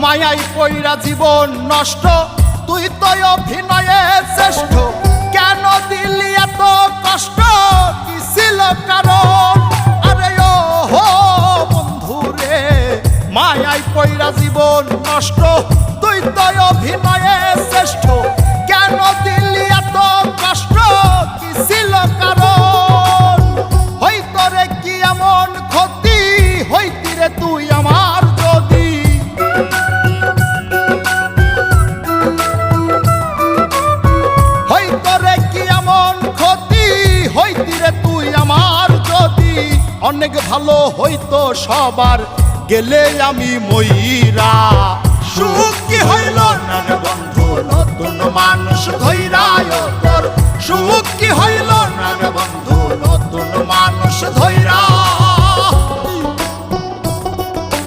মায়াই পইরা জীবন নষ্ট, তুই তো অভিনয়ে শ্রেষ্ঠ। কেন দিলি এত কষ্ট, কি ছিল কারণ? আরে ও হো বন্ধু রে, মায়াই পইরা জীবন নষ্ট, তুই তো অভিনয়ে শ্রেষ্ঠ। কেন দিলি এত কষ্ট, কি ছিল কারণ? হইতো রে কি এমন ক্ষতি, হইতি রে তুই আমার যদি। হইতো রে কি এমন ক্ষতি, হইতি রে তুই আমার যদি। অনেক ভালো হইতো সবার, গেলে আমি ময়রা। সুখ কি হইল না রে বন্ধু, নতুন মানুষ ধৈরায় তোর। সুখ কি হইল না রে বন্ধু, নতুন মানুষ ধৈরা।